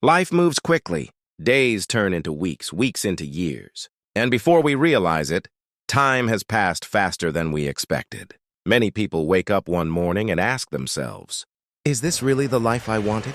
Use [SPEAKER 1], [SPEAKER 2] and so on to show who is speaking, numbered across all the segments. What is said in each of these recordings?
[SPEAKER 1] Life moves quickly. Days turn into weeks, weeks into years. And before we realize it, time has passed faster than we expected. Many people wake up one morning and ask themselves, is this really the life I wanted?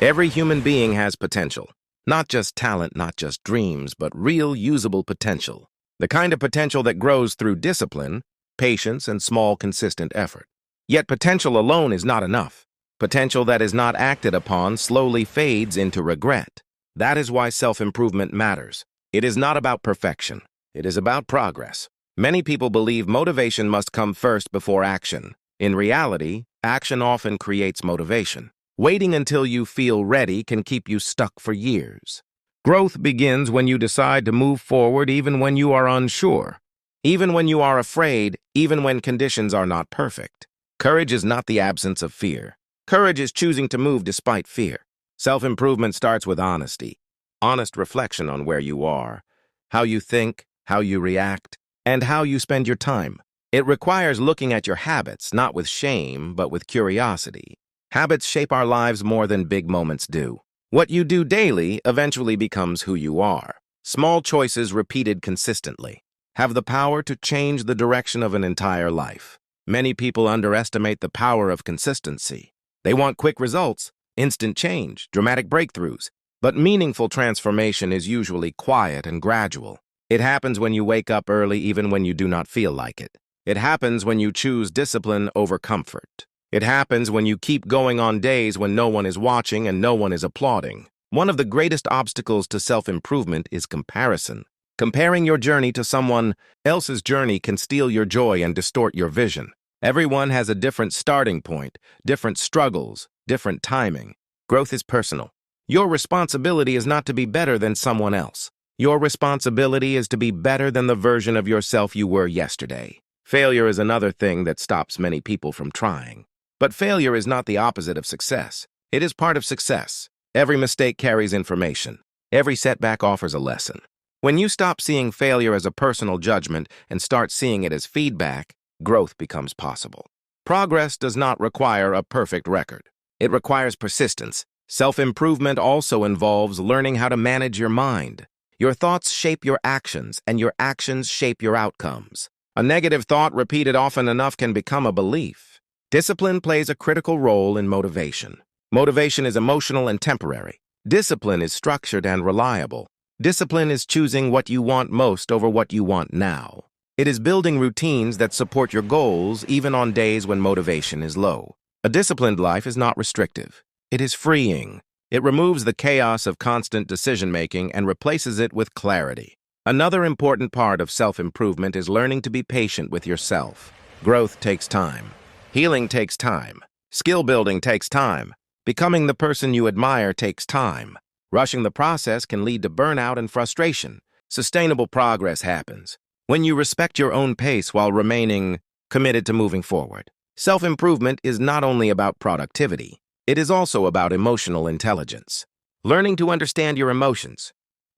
[SPEAKER 1] Every human being has potential. Not just talent, not just dreams, but real usable potential. The kind of potential that grows through discipline, patience, and small, consistent effort. Yet potential alone is not enough. Potential that is not acted upon slowly fades into regret. That is why self-improvement matters. It is not about perfection. It is about progress. Many people believe motivation must come first before action. In reality, action often creates motivation. Waiting until you feel ready can keep you stuck for years. Growth begins when you decide to move forward even when you are unsure, even when you are afraid, even when conditions are not perfect. Courage is not the absence of fear. Courage is choosing to move despite fear. Self-improvement starts with honesty. Honest reflection on where you are, how you think, how you react, and how you spend your time. It requires looking at your habits, not with shame, but with curiosity. Habits shape our lives more than big moments do. What you do daily eventually becomes who you are. Small choices repeated consistently have the power to change the direction of an entire life. Many people underestimate the power of consistency. They want quick results, instant change, dramatic breakthroughs. But meaningful transformation is usually quiet and gradual. It happens when you wake up early even when you do not feel like it. It happens when you choose discipline over comfort. It happens when you keep going on days when no one is watching and no one is applauding. One of the greatest obstacles to self-improvement is comparison. Comparing your journey to someone else's journey can steal your joy and distort your vision. Everyone has a different starting point, different struggles, different timing. Growth is personal. Your responsibility is not to be better than someone else. Your responsibility is to be better than the version of yourself you were yesterday. Failure is another thing that stops many people from trying. But failure is not the opposite of success. It is part of success. Every mistake carries information. Every setback offers a lesson. When you stop seeing failure as a personal judgment and start seeing it as feedback, growth becomes possible. Progress does not require a perfect record. It requires persistence. Self-improvement also involves learning how to manage your mind. Your thoughts shape your actions, and your actions shape your outcomes. A negative thought repeated often enough can become a belief. Discipline plays a critical role in motivation. Motivation is emotional and temporary. Discipline is structured and reliable. Discipline is choosing what you want most over what you want now. It is building routines that support your goals even on days when motivation is low. A disciplined life is not restrictive. It is freeing. It removes the chaos of constant decision-making and replaces it with clarity. Another important part of self-improvement is learning to be patient with yourself. Growth takes time. Healing takes time. Skill building takes time. Becoming the person you admire takes time. Rushing the process can lead to burnout and frustration. Sustainable progress happens when you respect your own pace while remaining committed to moving forward. Self-improvement is not only about productivity. It is also about emotional intelligence. Learning to understand your emotions,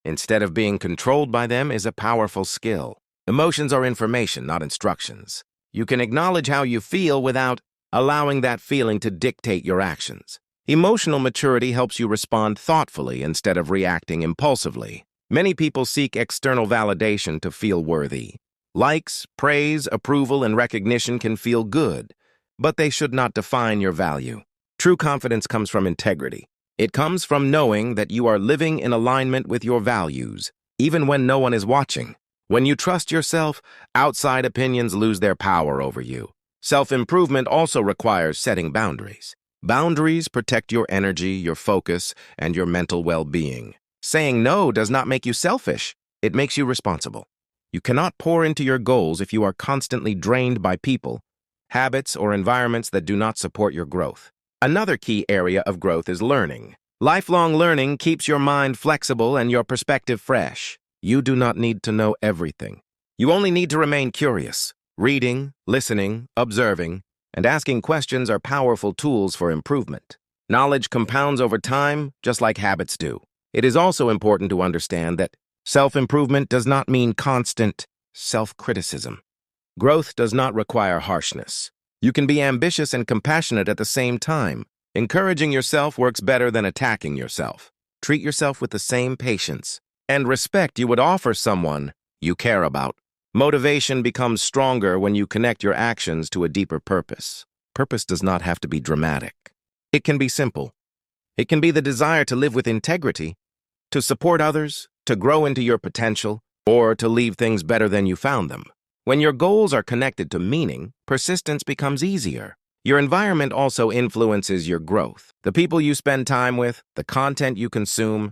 [SPEAKER 1] instead of being controlled by them, is a powerful skill. Emotions are information, not instructions. You can acknowledge how you feel without allowing that feeling to dictate your actions. Emotional maturity helps you respond thoughtfully instead of reacting impulsively. Many people seek external validation to feel worthy. Likes, praise, approval, and recognition can feel good, but they should not define your value. True confidence comes from integrity. It comes from knowing that you are living in alignment with your values, even when no one is watching. When you trust yourself, outside opinions lose their power over you. Self-improvement also requires setting boundaries. Boundaries protect your energy, your focus, and your mental well-being. Saying no does not make you selfish. It makes you responsible. You cannot pour into your goals if you are constantly drained by people, habits, or environments that do not support your growth. Another key area of growth is learning. Lifelong learning keeps your mind flexible and your perspective fresh. You do not need to know everything. You only need to remain curious. Reading, listening, observing, and asking questions are powerful tools for improvement. Knowledge compounds over time, just like habits do. It is also important to understand that self-improvement does not mean constant self-criticism. Growth does not require harshness. You can be ambitious and compassionate at the same time. Encouraging yourself works better than attacking yourself. treat yourself with the same patience and respect you would offer someone you care about. Motivation becomes stronger when you connect your actions to a deeper purpose. Purpose does not have to be dramatic. It can be simple. It can be the desire to live with integrity, to support others, to grow into your potential, or to leave things better than you found them. When your goals are connected to meaning, persistence becomes easier. Your environment also influences your growth. The people you spend time with, the content you consume,